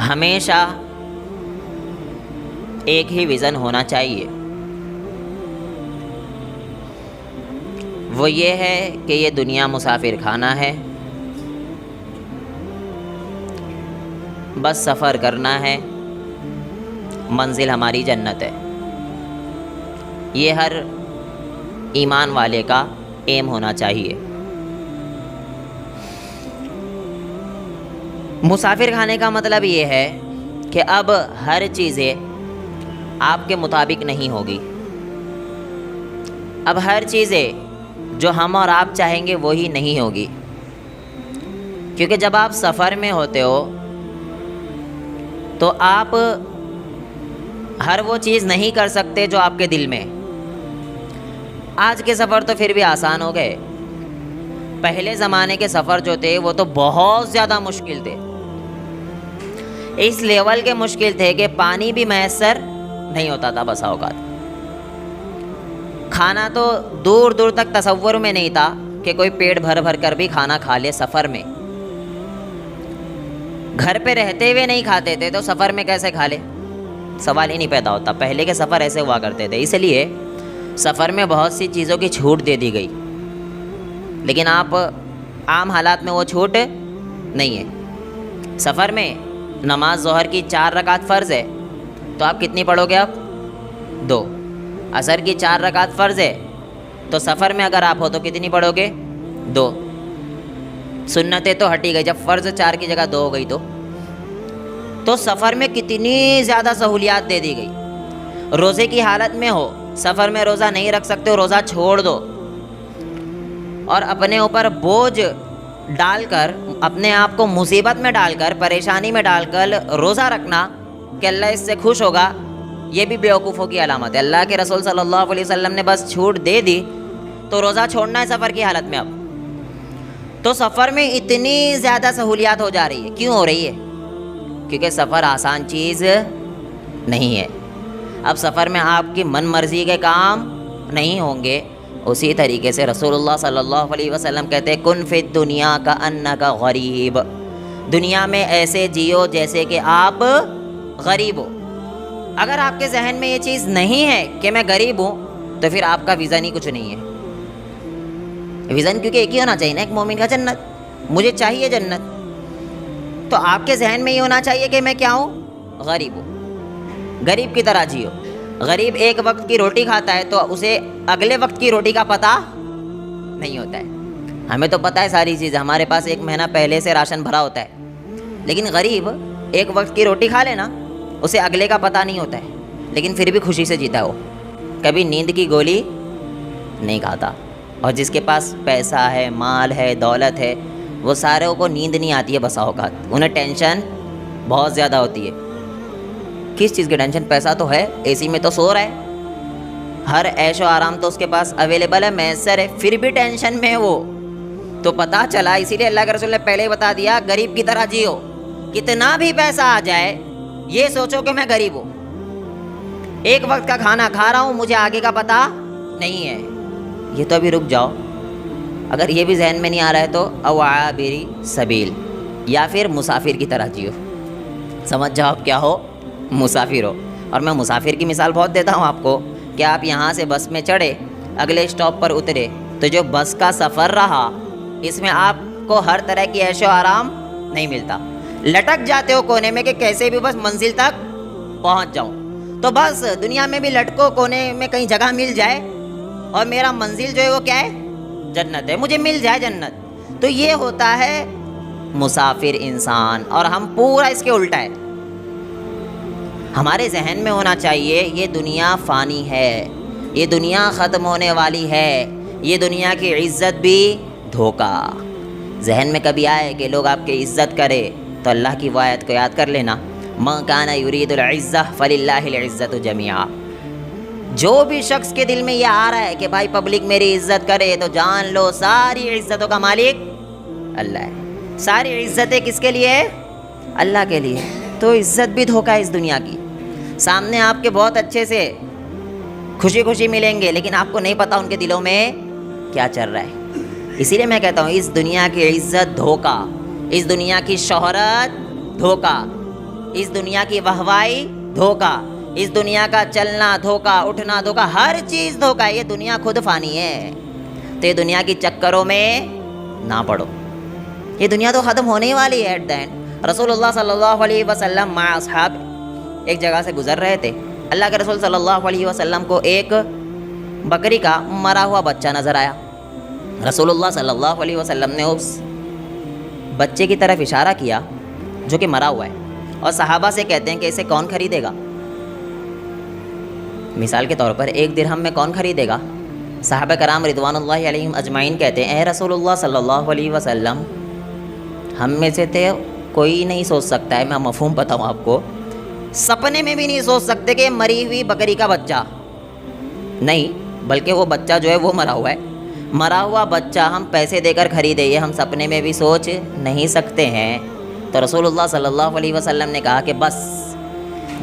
ہمیشہ ایک ہی ویژن ہونا چاہیے، وہ یہ ہے کہ یہ دنیا مسافر خانہ ہے، بس سفر کرنا ہے، منزل ہماری جنت ہے۔ یہ ہر ایمان والے کا ایم ہونا چاہیے۔ مسافر خانے کا مطلب یہ ہے کہ اب ہر چیزیں آپ کے مطابق نہیں ہوگی، اب ہر چیزیں جو ہم اور آپ چاہیں گے وہی نہیں ہوگی، کیونکہ جب آپ سفر میں ہوتے ہو تو آپ ہر وہ چیز نہیں کر سکتے جو آپ کے دل میں۔ آج کے سفر تو پھر بھی آسان ہو گئے، پہلے زمانے کے سفر جو تھے وہ تو بہت زیادہ مشکل تھے، اس لیول کے مشکل تھے کہ پانی بھی میسر نہیں ہوتا تھا بسا اوقات، کھانا تو دور دور تک تصور میں نہیں تھا کہ کوئی پیٹ بھر بھر کر بھی کھانا کھا لے سفر میں۔ گھر پہ رہتے ہوئے نہیں کھاتے تھے تو سفر میں کیسے کھا لے، سوال ہی نہیں پیدا ہوتا۔ پہلے کے سفر ایسے ہوا کرتے تھے، اس لیے سفر میں بہت سی چیزوں کی چھوٹ دے دی گئی، لیکن آپ عام حالات میں وہ چھوٹ نہیں ہے۔ سفر میں نماز ظہر کی 4 رکعت فرض ہے تو آپ کتنی پڑھو گے؟ اب 2۔ عصر کی 4 رکعت فرض ہے تو سفر میں اگر آپ ہو تو کتنی پڑھو گے؟ 2۔ سنتیں تو ہٹی گئی، جب فرض 4 کی جگہ 2 ہو گئی تو سفر میں کتنی زیادہ سہولیات دے دی گئی۔ روزے کی حالت میں ہو، سفر میں روزہ نہیں رکھ سکتے ہو، روزہ چھوڑ دو، اور اپنے اوپر بوجھ ڈال کر، اپنے آپ کو مصیبت میں ڈال کر، پریشانی میں ڈال کر روزہ رکھنا کہ اللہ اس سے خوش ہوگا، یہ بھی بیوقوفوں کی علامت ہے۔ اللہ کے رسول صلی اللہ علیہ وسلم نے بس چھوٹ دے دی تو روزہ چھوڑنا ہے سفر کی حالت میں۔ اب تو سفر میں اتنی زیادہ سہولیات ہو جا رہی ہے، کیوں ہو رہی ہے؟ کیونکہ سفر آسان چیز نہیں ہے۔ اب سفر میں آپ کی من مرضی کے کام نہیں ہوں گے۔ اسی طریقے سے رسول اللہ صلی اللہ علیہ وسلم کہتے ہیں کن فی الدنیا کأنک غریب، دنیا میں ایسے جیو جیسے کہ آپ غریب ہو۔ اگر آپ کے ذہن میں یہ چیز نہیں ہے کہ میں غریب ہوں تو پھر آپ کا ویژن ہی کچھ نہیں ہے۔ ویژن کیونکہ ایک ہی ہونا چاہیے نا، ایک مومن کا جنت، مجھے چاہیے جنت، تو آپ کے ذہن میں یہ ہونا چاہیے کہ میں کیا ہوں؟ غریب ہوں۔ غریب کی طرح جیو۔ غریب ایک وقت کی روٹی کھاتا ہے تو اسے اگلے وقت کی روٹی کا پتہ نہیں ہوتا ہے۔ ہمیں تو پتہ ہے ساری چیزیں، ہمارے پاس 1 مہینہ پہلے سے راشن بھرا ہوتا ہے، لیکن غریب ایک وقت کی روٹی کھا لینا، اسے اگلے کا پتہ نہیں ہوتا ہے، لیکن پھر بھی خوشی سے جیتا ہے۔ وہ کبھی نیند کی گولی نہیں کھاتا۔ اور جس کے پاس پیسہ ہے، مال ہے، دولت ہے، وہ ساروں کو نیند نہیں آتی ہے بسا اوقات، انہیں ٹینشن بہت زیادہ ہوتی ہے۔ کس چیز کی ٹینشن؟ پیسہ تو ہے، اے سی میں تو سو رہا ہے، ہر عیش و آرام تو اس کے پاس اویلیبل ہے، میسر ہے، پھر بھی ٹینشن میں ہے وہ۔ تو پتہ چلا، اسی لیے اللہ کے رسول نے پہلے ہی بتا دیا غریب کی طرح جیو، کتنا بھی پیسہ آ جائے یہ سوچو کہ میں غریب ہوں، ایک وقت کا کھانا کھا رہا ہوں، مجھے آگے کا پتہ نہیں ہے، یہ تو ابھی رک جاؤ۔ اگر یہ بھی ذہن میں نہیں آ رہا ہے تو او عابری سبیل، یا پھر مسافر کی طرح جیو، سمجھ جاؤ آپ کیا ہو؟ مسافر ہو۔ اور میں مسافر کی مثال بہت دیتا ہوں آپ کو کہ آپ یہاں سے بس میں چڑھے، اگلے اسٹاپ پر اترے، تو جو بس کا سفر رہا اس میں آپ کو ہر طرح کی عیش و آرام نہیں ملتا، لٹک جاتے ہو کونے میں کہ کیسے بھی بس منزل تک پہنچ جاؤں۔ تو بس دنیا میں بھی لٹکو کونے میں کہیں جگہ مل جائے، اور میرا منزل جو ہے وہ کیا ہے؟ جنت ہے، مجھے مل جائے جنت۔ تو یہ ہوتا ہے مسافر انسان، اور ہم پورا اس کے الٹا ہے۔ ہمارے ذہن میں ہونا چاہیے یہ دنیا فانی ہے، یہ دنیا ختم ہونے والی ہے، یہ دنیا کی عزت بھی دھوکہ۔ ذہن میں کبھی آئے کہ لوگ آپ کی عزت کرے تو اللہ کی وہ آیت کو یاد کر لینا، مَن کَانَ یُرِیدُ الْعِزَّةَ فَلِلَّهِ الْعِزَّةُ جَمِيعًا۔ جو بھی شخص کے دل میں یہ آ رہا ہے کہ بھائی پبلک میری عزت کرے، تو جان لو ساری عزتوں کا مالک اللہ ہے۔ ساری عزتیں کس کے لیے؟ اللہ کے لیے۔ تو عزت بھی دھوکہ ہے اس دنیا کی۔ سامنے آپ کے بہت اچھے سے خوشی خوشی ملیں گے، لیکن آپ کو نہیں پتا ان کے دلوں میں کیا چل رہا ہے۔ اسی لیے میں کہتا ہوں اس دنیا کی عزت دھوکہ، اس دنیا کی شہرت دھوکہ۔ اس دنیا کی واہوائی دھوکا، اس دنیا کا چلنا دھوکا، اٹھنا دھوکا، ہر چیز دھوکا ہے. یہ دنیا خود فانی ہے، تو یہ دنیا کی چکروں میں نہ پڑو. یہ دنیا تو ختم ہونے ہی والی ہے ایٹ دا اینڈ. رسول اللہ صلی اللہ علیہ وسلم مع اصحاب ایک جگہ سے گزر رہے تھے. اللہ کے رسول صلی اللہ علیہ وسلم کو ایک بکری کا مرا ہوا بچہ نظر آیا. رسول اللہ صلی اللہ علیہ وسلم نے اس بچے کی طرف اشارہ کیا جو کہ مرا ہوا ہے، اور صحابہ سے کہتے ہیں کہ اسے کون خریدے گا؟ مثال کے طور پر 1 درہم میں کون خریدے گا؟ صحابہ کرام رضوان اللہ علیہم اجمعین کہتے ہیں اے رسول اللہ صلی اللہ علیہ وسلم، ہم میں سے تھے کوئی نہیں سوچ سکتا ہے، میں مفہوم بتاؤں آپ کو، سپنے میں بھی نہیں سوچ سکتے کہ مری ہوئی بکری کا بچہ نہیں، بلکہ وہ بچہ جو ہے وہ مرا ہوا ہے. مرا ہوا بچہ ہم پیسے دے کر خریدے، یہ ہم سپنے میں بھی سوچ نہیں سکتے ہیں. تو رسول اللہ صلی اللہ علیہ وسلم نے کہا کہ بس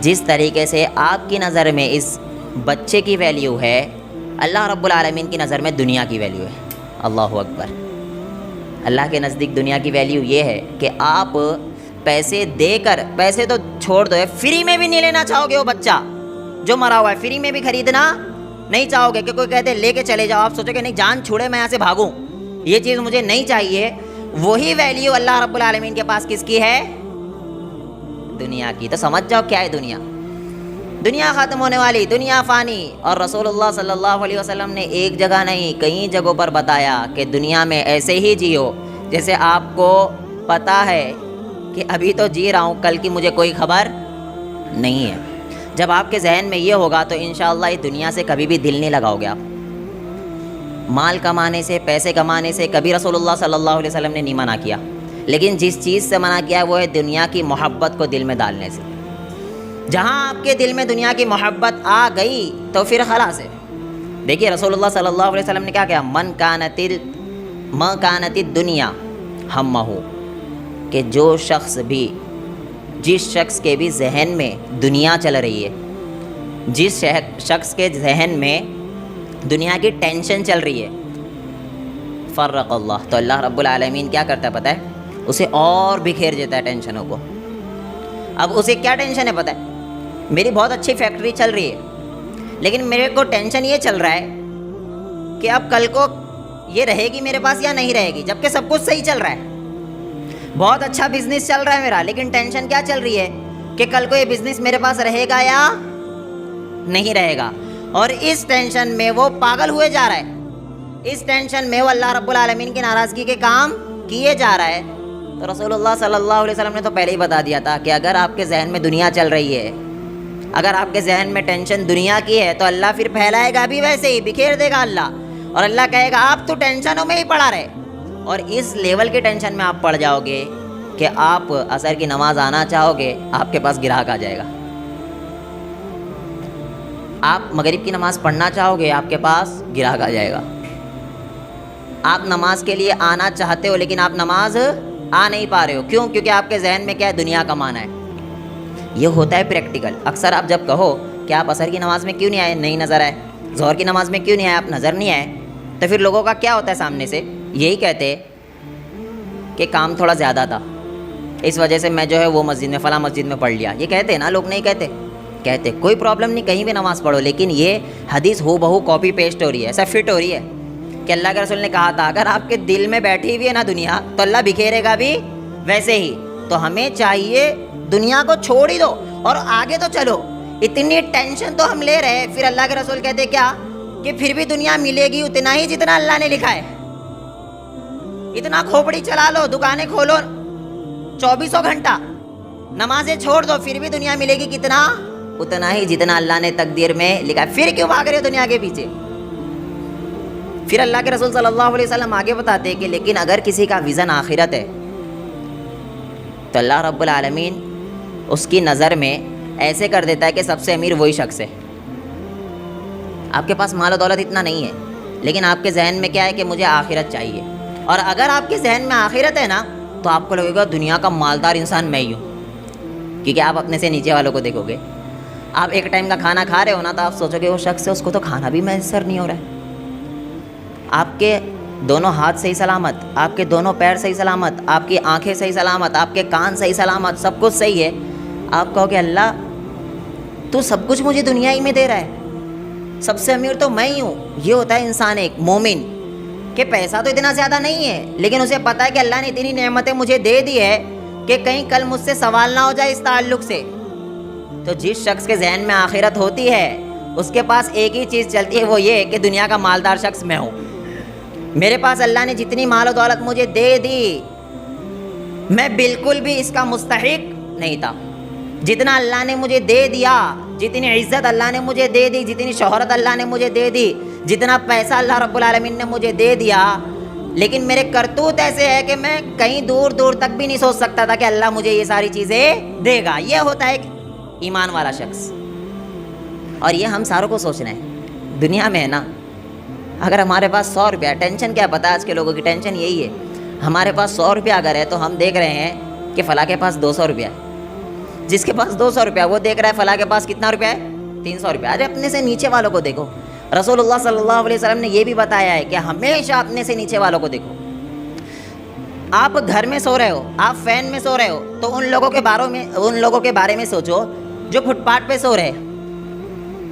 جس طریقے سے آپ کی نظر میں اس بچے کی ویلیو ہے، اللہ رب العالمین کی نظر میں دنیا کی ویلیو ہے. اللہ اکبر. اللہ کے نزدیک دنیا کی ویلیو یہ ہے کہ آپ پیسے دے کر، پیسے تو چھوڑ دو، فری میں بھی نہیں لینا چاہو گے. وہ بچہ جو مرا ہوا ہے فری میں بھی خریدنا نہیں چاہو گے کہ کوئی کہتے لے کے چلے جاؤ، آپ سوچو کہ نہیں جان چھوڑے میں یہاں سے بھاگوں، یہ چیز مجھے نہیں چاہیے. وہی ویلیو اللہ رب العالمین کے پاس کس کی ہے؟ دنیا کی. تو سمجھ جاؤ کیا ہے دنیا. دنیا ختم ہونے والی، دنیا فانی. اور رسول اللہ صلی اللہ علیہ وسلم نے ایک جگہ نہیں کئی جگہوں پر بتایا کہ دنیا میں ایسے ہی جیو جیسے آپ کو پتہ ہے کہ ابھی تو جی رہا ہوں، کل کی مجھے کوئی خبر نہیں ہے. جب آپ کے ذہن میں یہ ہوگا تو انشاءاللہ اس دنیا سے کبھی بھی دل نہیں لگاؤ گے. آپ مال کمانے سے، پیسے کمانے سے کبھی رسول اللہ صلی اللہ علیہ وسلم نے نہیں منع کیا، لیکن جس چیز سے منع کیا وہ ہے دنیا کی محبت کو دل میں ڈالنے سے. جہاں آپ کے دل میں دنیا کی محبت آ گئی تو پھر خلاص ہے. دیکھیے رسول اللہ صلی اللہ علیہ وسلم نے کیا کہا، من کانت الدنیا ہمہ، کہ جو شخص بھی، جس شخص کے بھی ذہن میں دنیا چل رہی ہے، جس شخص کے ذہن میں دنیا کی ٹینشن چل رہی ہے، فرق اللہ، تو اللہ رب العالمین کیا کرتا ہے پتہ ہے؟ اسے اور بکھیر دیتا ہے ٹینشنوں کو. اب اسے کیا ٹینشن ہے پتہ ہے؟ میری بہت اچھی فیکٹری چل رہی ہے، لیکن میرے کو ٹینشن یہ چل رہا ہے کہ اب کل کو یہ رہے گی میرے پاس یا نہیں رہے گی، جبکہ سب کچھ صحیح چل رہا ہے. بہت اچھا بزنس چل رہا ہے میرا، لیکن ٹینشن کیا چل رہی ہے کہ کل کو یہ بزنس میرے پاس رہے گا یا نہیں رہے گا. اور اس ٹینشن میں وہ پاگل ہوئے جا رہا ہے، اس ٹینشن میں وہ اللہ رب العالمین کی ناراضگی کے کام کیے جا رہا ہے. تو رسول اللہ صلی اللہ علیہ وسلم نے تو پہلے ہی بتا دیا تھا کہ اگر آپ کے ذہن میں دنیا چل رہی ہے، اگر آپ کے ذہن میں ٹینشن دنیا کی ہے، تو اللہ پھر پھیلائے گا بھی ویسے ہی، بکھیر دے گا اللہ. اور اللہ کہے گا آپ تو ٹینشنوں میں ہی پڑا رہے، اور اس لیول کے ٹینشن میں آپ پڑ جاؤ گے کہ آپ عصر کی نماز آنا چاہو گے، آپ کے پاس گراہک آ جائے گا. آپ مغرب کی نماز پڑھنا چاہو گے، آپ کے پاس گراہک آ جائے گا. آپ نماز کے لیے آنا چاہتے ہو لیکن آپ نماز آ نہیں پا رہے ہو، کیوں؟ کیونکہ آپ کے ذہن میں کیا ہے؟ دنیا کمانا ہے. یہ ہوتا ہے پریکٹیکل. اکثر آپ جب کہو کہ آپ عصر کی نماز میں کیوں نہیں آئے، نہیں نظر آئے، ظہر کی نماز میں کیوں نہیں آئے، آپ نظر نہیں آئے، تو پھر لوگوں کا کیا ہوتا ہے سامنے سے؟ یہی کہتے کہ کام تھوڑا زیادہ تھا، اس وجہ سے میں جو ہے وہ مسجد میں، فلاں مسجد میں پڑھ لیا. یہ کہتے ہیں نا لوگ، نہیں کہتے؟ کہتے کوئی پرابلم نہیں، کہیں بھی نماز پڑھو. لیکن یہ حدیث ہو بہو کاپی پیسٹ ہو رہی ہے، ایسا فٹ ہو رہی ہے کہ اللہ کے رسول نے کہا تھا اگر آپ کے دل میں بیٹھی ہوئی ہے نا دنیا، تو اللہ بکھیرے گا بھی ویسے ہی. تو ہمیں چاہیے دنیا کو چھوڑ ہی دو اور آگے تو چلو. اتنی ٹینشن تو ہم لے رہے، پھر اللہ کے رسول کہتے کیا کہ پھر بھی دنیا ملے گی اتنا ہی جتنا اللہ نے لکھا ہے. اتنا کھوپڑی چلا لو، دکانیں کھولو 2400 گھنٹہ، نمازیں چھوڑ دو، پھر بھی دنیا ملے گی کتنا؟ اتنا ہی جتنا اللہ نے تقدیر میں لکھا ہے. پھر کیوں بھاگ رہے ہو دنیا کے پیچھے؟ پھر اللہ کے رسول صلی اللہ علیہ وسلم آگے بتاتے ہیں کہ لیکن اگر کسی کا ویژن آخرت ہے تو اللہ رب العالمین اس کی نظر میں ایسے کر دیتا ہے کہ سب سے امیر وہی شخص ہے. آپ کے پاس مال و دولت اتنا نہیں ہے، لیکن آپ کے ذہن میں کیا ہے کہ مجھے آخرت چاہیے. اور اگر آپ کے ذہن میں آخرت ہے نا تو آپ کو لگے گا دنیا کا مالدار انسان میں ہی ہوں، کیونکہ آپ اپنے سے نیچے والوں کو دیکھو گے. آپ ایک ٹائم کا کھانا کھا رہے ہو نا تو آپ سوچو گے وہ شخص ہے، اس کو تو کھانا بھی میسر نہیں ہو رہا ہے. آپ کے دونوں ہاتھ صحیح سلامت، آپ کے دونوں پیر صحیح سلامت، آپ کی آنکھیں صحیح سلامت، آپ کے کان صحیح سلامت، سب کچھ صحیح ہے. آپ کہو کہ اللہ تو سب کچھ مجھے دنیا ہی میں دے رہا ہے، سب سے امیر تو میں ہی ہوں. یہ ہوتا ہے انسان ایک مومن کہ پیسہ تو اتنا زیادہ نہیں ہے، لیکن اسے پتہ ہے کہ اللہ نے اتنی نعمتیں مجھے دے دی ہے کہ کہیں کل مجھ سے سوال نہ ہو جائے اس تعلق سے. تو جس شخص کے ذہن میں آخرت ہوتی ہے اس کے پاس ایک ہی چیز چلتی ہے، وہ یہ کہ دنیا کا مالدار شخص میں ہوں. میرے پاس اللہ نے جتنی مال و دولت مجھے دے دی، میں بالکل بھی اس کا مستحق نہیں تھا. جتنا اللہ نے مجھے دے دیا، جتنی عزت اللہ نے مجھے دے دی، جتنی شہرت اللہ نے مجھے دے دی، جتنا پیسہ اللہ رب العالمین نے مجھے دے دیا، لیکن میرے کرتوت ایسے ہے کہ میں کہیں دور دور تک بھی نہیں سوچ سکتا تھا کہ اللہ مجھے یہ ساری چیزیں دے گا. یہ ہوتا ہے ایک ایمان والا شخص. اور یہ ہم ساروں کو سوچنا ہے. دنیا میں ہے نا، اگر ہمارے پاس 100 روپیہ، ٹینشن کیا پتہ آج کے لوگوں کی ٹینشن یہی ہے، ہمارے پاس 100 روپیہ اگر ہے تو ہم دیکھ رہے ہیں کہ فلاں کے پاس 200 روپیہ ہے. جس کے پاس 200 روپیہ وہ دیکھ رہا ہے فلاں کے پاس کتنا روپیہ ہے، 300 روپیہ. ارے اپنے سے نیچے والوں کو دیکھو. رسول اللہ صلی اللہ علیہ وسلم نے یہ بھی بتایا ہے کہ ہمیشہ اپنے سے نیچے والوں کو دیکھو. آپ گھر میں سو رہے ہو، آپ فین میں سو رہے ہو، تو ان لوگوں کے بارے میں سوچو جو فٹ پاتھ پہ سو رہے ہیں،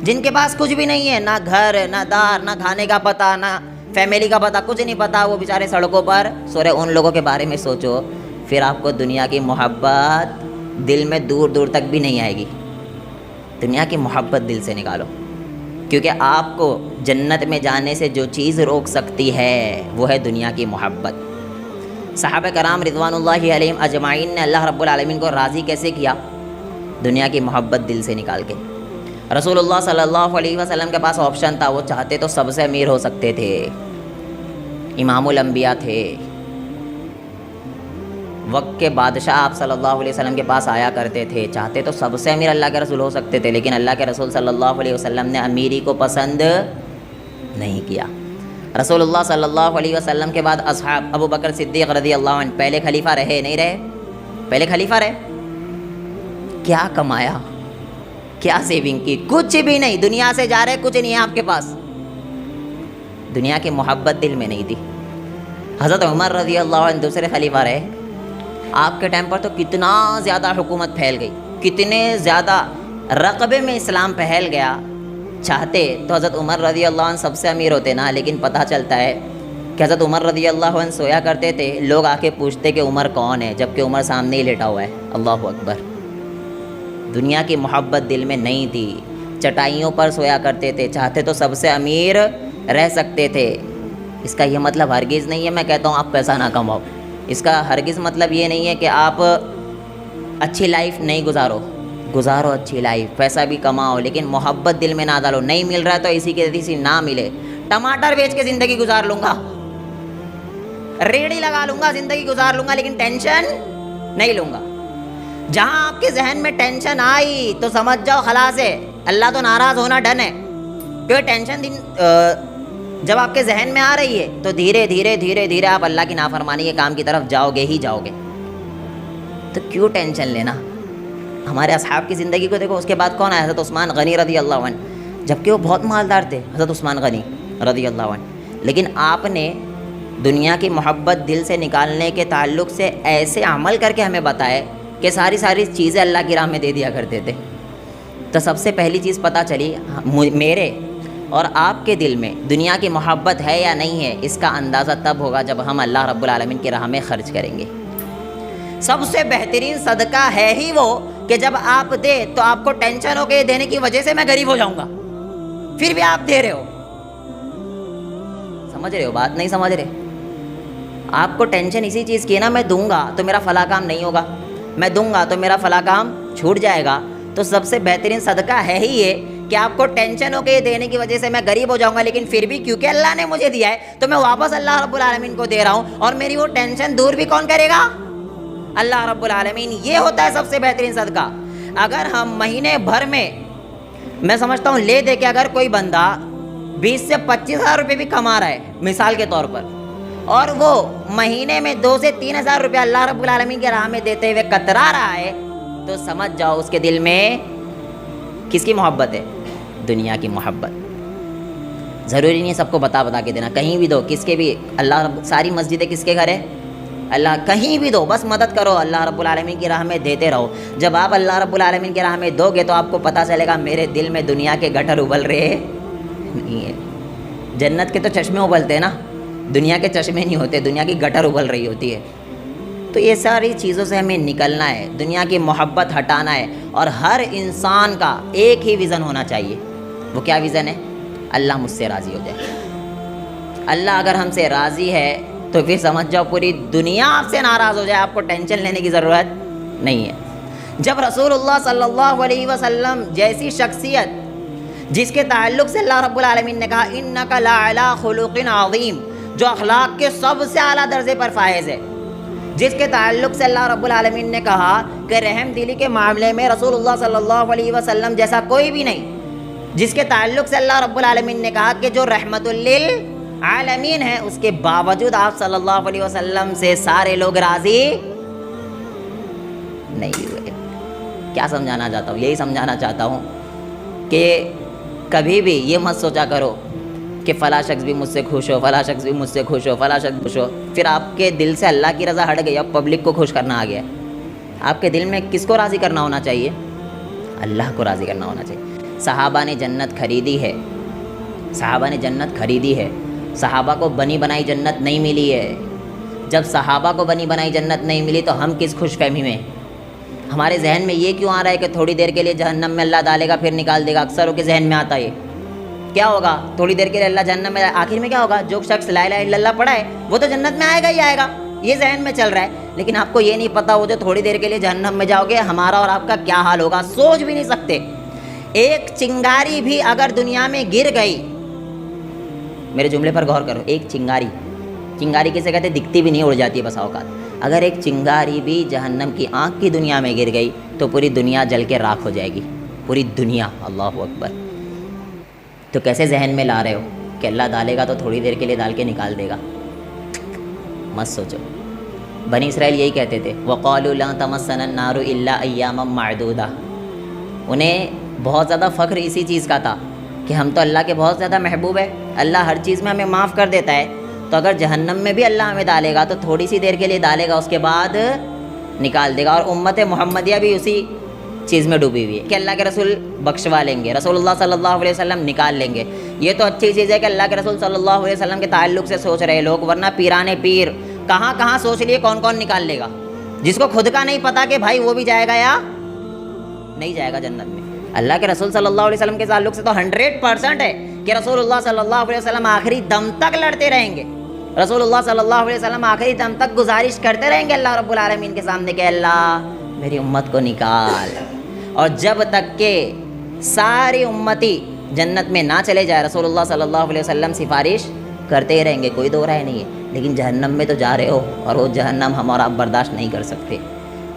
جن کے پاس کچھ بھی نہیں ہے، نہ گھر، نہ دار، نہ کھانے کا پتہ، نہ فیملی کا پتہ، کچھ نہیں پتہ، وہ بیچارے سڑکوں پر سو رہے. ان لوگوں کے بارے میں سوچو، پھر آپ کو دنیا کی محبت دل میں دور دور تک بھی نہیں آئے گی. دنیا کی محبت دل سے نکالو، کیونکہ آپ کو جنت میں جانے سے جو چیز روک سکتی ہے وہ ہے دنیا کی محبت. صحابہ کرام رضوان اللہ علیہم اجمعین نے اللہ رب العالمین کو راضی کیسے کیا؟ دنیا کی محبت دل سے نکال کے. رسول اللہ صلی اللہ علیہ وسلم کے پاس آپشن تھا، وہ چاہتے تو سب سے امیر ہو سکتے تھے، امام الانبیاء تھے، وقت کے بادشاہ آپ صلی اللہ علیہ وسلم کے پاس آیا کرتے تھے، چاہتے تو سب سے امیر اللہ کے رسول ہو سکتے تھے، لیکن اللہ کے رسول صلی اللہ علیہ وسلم نے امیری کو پسند نہیں کیا. رسول اللہ صلی اللہ علیہ وسلم کے بعد اصحاب ابو بکر صدیق رضی اللہ عنہ پہلے خلیفہ رہے نہیں رہے؟ پہلے خلیفہ رہے. کیا کمایا، کیا سیونگ کی؟ کچھ بھی نہیں. دنیا سے جا رہے، کچھ نہیں ہے آپ کے پاس. دنیا کی محبت دل میں نہیں تھی. حضرت عمر رضی اللہ عنہ دوسرے خلیفہ رہے. آپ کے ٹائم پر تو کتنا زیادہ حکومت پھیل گئی، کتنے زیادہ رقبے میں اسلام پھیل گیا. چاہتے تو حضرت عمر رضی اللہ عنہ سب سے امیر ہوتے نا، لیکن پتہ چلتا ہے کہ حضرت عمر رضی اللہ عنہ سویا کرتے تھے، لوگ آ کے پوچھتے کہ عمر کون ہے، جبکہ عمر سامنے ہی لیٹا ہوا ہے. اللہ اکبر. دنیا کی محبت دل میں نہیں تھی. چٹائیوں پر سویا کرتے تھے، چاہتے تو سب سے امیر رہ سکتے تھے. اس کا یہ مطلب ہرگز نہیں ہے میں کہتا ہوں آپ پیسہ نہ کماؤ. اس کا ہرگز مطلب یہ نہیں ہے کہ آپ اچھی لائف نہیں گزارو اچھی لائف، پیسہ بھی کماؤ، لیکن محبت دل میں نہ ڈالو. نہیں مل رہا ہے تو اسی کے اسی نہ ملے. ٹماٹر بیچ کے زندگی گزار لوں گا، ریڑھی لگا لوں گا، زندگی گزار لوں گا، لیکن ٹینشن نہیں لوں گا. جہاں آپ کے ذہن میں ٹینشن آئی تو سمجھ جاؤ خلاص ہے، اللہ تو ناراض ہونا ڈن ہے. کیونکہ ٹینشن جب آپ کے ذہن میں آ رہی ہے تو دھیرے دھیرے آپ اللہ کی نافرمانی کے کام کی طرف جاؤ گے. تو کیوں ٹینشن لینا؟ ہمارے اصحاب کی زندگی کو دیکھو. اس کے بعد کون آیا؟ حضرت عثمان غنی رضی اللہ عنہ، جبکہ وہ بہت مالدار تھے حضرت عثمان غنی رضی اللہ عنہ. لیکن آپ نے دنیا کی محبت دل سے نکالنے کے تعلق سے ایسے عمل کر کے ہمیں بتائے کہ ساری چیزیں اللہ کی راہ میں دے دیا کرتے تھے. تو سب سے پہلی چیز پتہ چلی، میرے اور آپ کے دل میں دنیا کی محبت ہے یا نہیں ہے، اس کا اندازہ تب ہوگا جب ہم اللہ رب العالمین کی راہ میں خرچ کریں گے. سب سے بہترین صدقہ ہے ہی وہ کہ جب آپ دے تو آپ کو ٹینشن ہو کہ دینے کی وجہ سے میں غریب ہو جاؤں گا، پھر بھی آپ دے رہے ہو. سمجھ رہے ہو بات؟ نہیں سمجھ رہے. آپ کو ٹینشن اسی چیز کی ہے نا، میں دوں گا تو میرا فلاں کام نہیں ہوگا، میں دوں گا تو میرا فلاں کام چھوٹ جائے گا. تو سب سے بہترین صدقہ ہے ہی یہ کہ آپ کو ٹینشن ہو کہ یہ دینے کی وجہ سے میں غریب ہو جاؤں گا، لیکن پھر بھی کیونکہ اللہ نے مجھے دیا ہے تو میں واپس اللہ رب العالمین کو دے رہا ہوں، اور میری وہ ٹینشن دور بھی کون کرے گا؟ اللہ رب العالمین. یہ ہوتا ہے سب سے بہترین صدقہ. اگر ہم مہینے بھر میں سمجھتا ہوں لے دے کے اگر کوئی بندہ 20 سے 25 ہزار روپے بھی کما رہا ہے مثال کے طور پر، اور وہ مہینے میں 2 سے 3 ہزار روپے اللہ رب العالمین کے راہ میں دیتے ہوئے کترا رہا ہے، تو سمجھ جاؤ اس کے دل میں کس کی محبت ہے؟ دنیا کی محبت. ضروری نہیں سب کو بتا کے دینا، کہیں بھی دو، کس کے بھی. اللہ رب، ساری مسجدیں کس کے گھر ہے؟ اللہ کہیں بھی دو، بس مدد کرو، اللہ رب العالمین کی راہ میں دیتے رہو۔ جب آپ اللہ رب العالمین کی راہ میں دو گے تو آپ کو پتہ چلے گا میرے دل میں دنیا کے گٹر ابل رہے نہیں ہے۔ جنت کے تو چشمے ابلتے ہیں نا، دنیا کے چشمے نہیں ہوتے، دنیا کی گٹر ابل رہی ہوتی ہے۔ تو یہ ساری چیزوں سے ہمیں نکلنا ہے، دنیا کی محبت ہٹانا ہے، اور ہر انسان کا ایک ہی ویژن ہونا چاہیے۔ وہ کیا ویژن ہے؟ اللہ مجھ سے راضی ہو جائے۔ اللہ اگر ہم سے راضی ہے تو پھر سمجھ جاؤ پوری دنیا آپ سے ناراض ہو جائے، آپ کو ٹینشن لینے کی ضرورت نہیں ہے۔ جب رسول اللہ صلی اللہ علیہ وسلم جیسی شخصیت جس کے تعلق سے اللہ رب العالمین نے کہا انک لعلی خلق عظیم، جو اخلاق کے سب سے اعلیٰ درجے پر فائز ہے، جس کے تعلق سے اللہ رب العالمین نے کہا کہ رحم دلی کے معاملے میں رسول اللہ صلی اللہ علیہ وسلم جیسا کوئی بھی نہیں، جس کے تعلق سے اللہ رب العالمین نے کہا کہ جو رحمت للعالمین ہے، اس کے باوجود آپ صلی اللہ علیہ وسلم سے سارے لوگ راضی نہیں ہوئے۔ کیا سمجھانا چاہتا ہوں؟ یہی سمجھانا چاہتا ہوں کہ کبھی بھی یہ مت سوچا کرو کہ فلاں شخص بھی مجھ سے خوش ہو، فلاں شخص بھی مجھ سے خوش ہو، فلاں شخص خوش ہو، پھر آپ کے دل سے اللہ کی رضا ہٹ گئی، اب پبلک کو خوش کرنا آ گیا۔ آپ کے دل میں کس کو راضی کرنا ہونا چاہیے؟ اللہ کو راضی کرنا ہونا چاہیے۔ صحابہ نے جنت خریدی ہے، صحابہ نے جنت خریدی ہے، صحابہ کو بنی بنائی جنت نہیں ملی ہے۔ جب صحابہ کو بنی بنائی جنت نہیں ملی تو ہم کس خوش فہمی میں؟ ہمارے ذہن میں یہ کیوں آ رہا ہے کہ تھوڑی دیر کے لیے جہنم میں اللہ ڈالے گا پھر نکال دے گا؟ اکثروں کے ذہن میں آتا ہے کیا ہوگا تھوڑی دیر کے لیے اللہ جہنم میں، آخر میں کیا ہوگا؟ جو شخص لا الہ الا اللہ پڑھا ہے وہ تو جنت میں آئے گا ہی آئے گا، یہ ذہن میں چل رہا ہے۔ لیکن آپ کو یہ نہیں پتہ وہ جو تھوڑی دیر کے لیے جہنم میں جاؤ گے ہمارا اور آپ کا کیا حال ہوگا، سوچ بھی نہیں سکتے۔ ایک چنگاری بھی اگر دنیا میں گر گئی، میرے جملے پر غور کرو، ایک چنگاری، چنگاری کسے کہتے؟ دکھتی بھی نہیں، اڑ جاتی ہے بسا اوقات۔ اگر ایک چنگاری بھی جہنم کی آنکھ کی دنیا میں گر گئی تو پوری دنیا جل کے راکھ ہو جائے گی، پوری دنیا۔ اللہ اکبر۔ تو کیسے ذہن میں لا رہے ہو کہ اللہ ڈالے گا تو تھوڑی دیر کے لیے ڈال کے نکال دے گا؟ مت سوچو۔ بنی اسرائیل یہی کہتے تھے وَقَالُوا لَن تَمَسَّنَا النَّارُ إِلَّا أَيَّامًا مَّعْدُودَةً۔ انہیں بہت زیادہ فخر اسی چیز کا تھا کہ ہم تو اللہ کے بہت زیادہ محبوب ہے، اللہ ہر چیز میں ہمیں معاف کر دیتا ہے، تو اگر جہنم میں بھی اللہ ہمیں ڈالے گا تو تھوڑی سی دیر کے لیے ڈالے گا، اس کے بعد نکال دے گا۔ اور امت محمدیہ بھی اسی چیز میں ڈوبی ہوئی ہے کہ اللہ کے رسول بخشوا لیں گے، رسول اللہ صلی اللہ علیہ وسلم نکال لیں گے۔ یہ تو اچھی چیز ہے کہ اللہ کے رسول صلی اللہ علیہ وسلم کے تعلق سے سوچ رہے لوگ، ورنہ پیرانے پیر کہاں کہاں سوچ لیے کون کون نکال لے گا، جس کو خود کا نہیں پتا کہ بھائی وہ بھی جائے گا یا نہیں جائے گا جنت میں۔ اللہ کے رسول صلی اللہ علیہ وسلم کے تعلق سے تو 100% ہے کہ رسول اللہ صلی اللہ علیہ وسلم آخری دم تک لڑتے رہیں گے، رسول اللہ صلی اللہ علیہ وسلم آخری دم تک گزارش کرتے رہیں گے اللہ رب العالمین کے سامنے کہ اللہ میری امت کو نکال۔ اور جب تک کہ ساری امتی جنت میں نہ چلے جائے رسول اللہ صلی اللہ علیہ وسلم سفارش کرتے ہی رہیں گے، کوئی دو رائے نہیں ہے۔ لیکن جہنم میں تو جا رہے ہو، اور وہ جہنم ہم اور آپ برداشت نہیں کر سکتے۔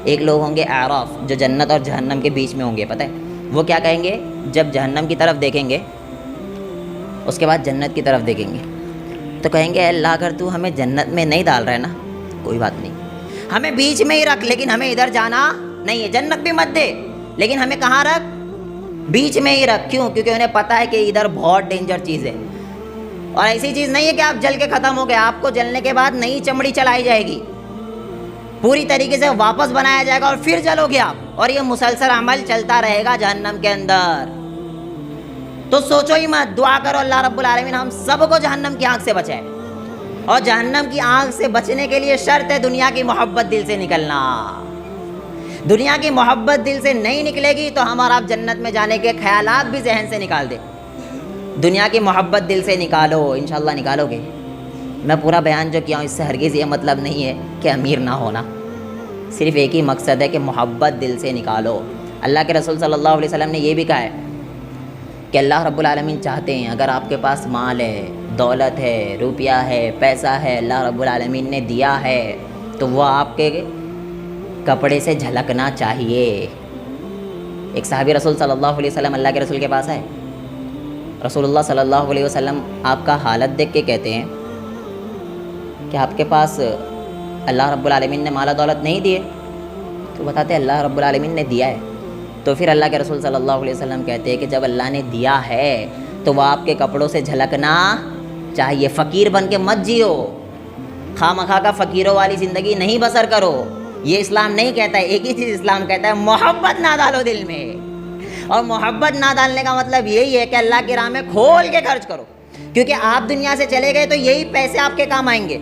ایک لوگ ہوں گے اعراف جو جنت اور جہنم کے بیچ میں ہوں گے، پتہ ہے وہ کیا کہیں گے؟ جب جہنم کی طرف دیکھیں گے اس کے بعد جنت کی طرف دیکھیں گے تو کہیں گے اللہ اگر تو ہمیں جنت میں نہیں ڈال رہا ہے نا کوئی بات نہیں، ہمیں بیچ میں ہی رکھ، لیکن ہمیں ادھر جانا نہیں ہے، جنت بھی مت دے لیکن ہمیں کہاں رکھ؟ بیچ میں ہی رکھ۔ کیوں؟ کیونکہ انہیں پتہ ہے کہ ادھر بہت ڈینجر چیز ہے، اور ایسی چیز نہیں ہے کہ آپ جل کے ختم ہو گئے، آپ کو جلنے کے بعد نئی چمڑی چلائی جائے گی، پوری طریقے سے واپس بنایا جائے گا اور پھر جلو گے آپ، اور یہ مسلسل عمل چلتا رہے گا جہنم کے اندر۔ تو سوچو ہی مت، دعا کرو اللہ رب العالمین ہم سب کو جہنم کی آنکھ سے بچائے، اور جہنم کی آنکھ سے بچنے کے لیے شرط ہے دنیا کی محبت دل سے نکلنا۔ دنیا کی محبت دل سے نہیں نکلے گی تو ہم اور آپ جنت میں جانے کے خیالات بھی ذہن سے نکال دیں۔ دنیا کی محبت دل سے نکالو، انشاءاللہ نکالو گے۔ میں پورا بیان جو کیا ہوں اس سے ہرگز یہ مطلب نہیں ہے کہ امیر نہ ہونا، صرف ایک ہی مقصد ہے کہ محبت دل سے نکالو۔ اللہ کے رسول صلی اللہ علیہ وسلم نے یہ بھی کہا ہے کہ اللہ رب العالمین چاہتے ہیں اگر آپ کے پاس مال ہے، دولت ہے، روپیہ ہے، پیسہ ہے، اللہ رب العالمین نے دیا ہے تو وہ آپ کے کپڑے سے جھلکنا چاہیے۔ ایک صحابی رسول صلی اللہ علیہ وسلم اللہ کے رسول کے پاس ہے، رسول اللہ صلی اللہ علیہ وسلم آپ کا حالت دیکھ کے کہتے ہیں کہ آپ کے پاس اللہ رب العالمین نے مال و دولت نہیں دیے؟ تو بتاتے ہیں اللہ رب العالمین نے دیا ہے۔ تو پھر اللہ کے رسول صلی اللہ علیہ وسلم کہتے ہیں کہ جب اللہ نے دیا ہے تو وہ آپ کے کپڑوں سے جھلکنا چاہیے، فقیر بن کے مت جیو۔ خواہ مخواہ کا فقیروں والی زندگی نہیں بسر کرو. یہ اسلام نہیں کہتا ہے. ایک ہی چیز اسلام کہتا ہے, محبت نہ ڈالو دل میں. اور محبت نہ ڈالنے کا مطلب یہی ہے کہ اللہ کی راہ میں کھول کے خرچ کرو, کیونکہ آپ دنیا سے چلے گئے تو یہی پیسے آپ کے کام آئیں گے.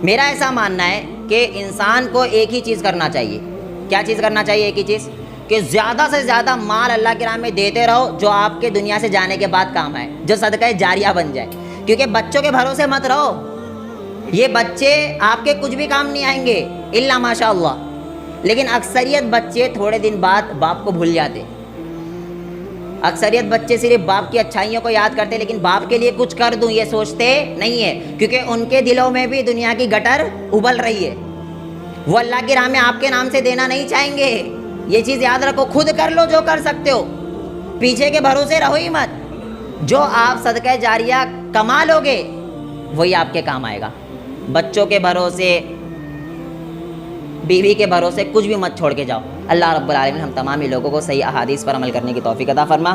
میرا ایسا ماننا ہے کہ انسان کو ایک ہی چیز کرنا چاہیے. کیا چیز کرنا چاہیے؟ ایک ہی چیز, کہ زیادہ سے زیادہ مال اللہ کی راہ میں دیتے رہو جو آپ کے دنیا سے جانے کے بعد کام آئے, جو صدقہ جاریہ بن جائے. کیونکہ بچوں کے بھروسے مت رہو. یہ بچے آپ کے کچھ بھی کام نہیں آئیں گے الا ماشاء اللہ. لیکن اکثریت بچے تھوڑے دن بعد باپ کو بھول جاتے. اکثریت بچے صرف باپ کی اچھائیوں کو یاد کرتے, لیکن باپ کے لیے کچھ کر دوں یہ سوچتے نہیں ہے, کیونکہ ان کے دلوں میں بھی دنیا کی گٹر ابل رہی ہے. وہ اللہ کی راہ میں آپ کے نام سے دینا نہیں چاہیں گے. یہ چیز یاد رکھو, خود کر لو جو کر سکتے ہو, پیچھے کے بھروسے رہو ہی مت. جو آپ صدقہ جاریہ کما لو گے وہی آپ کے کام آئے گا. بچوں کے بھروسے, بیوی کے بھروسے کچھ بھی مت چھوڑ کے جاؤ. اللہ رب العالمین ہم تمام ہی لوگوں کو صحیح احادیث پر عمل کرنے کی توفیق عطا فرما.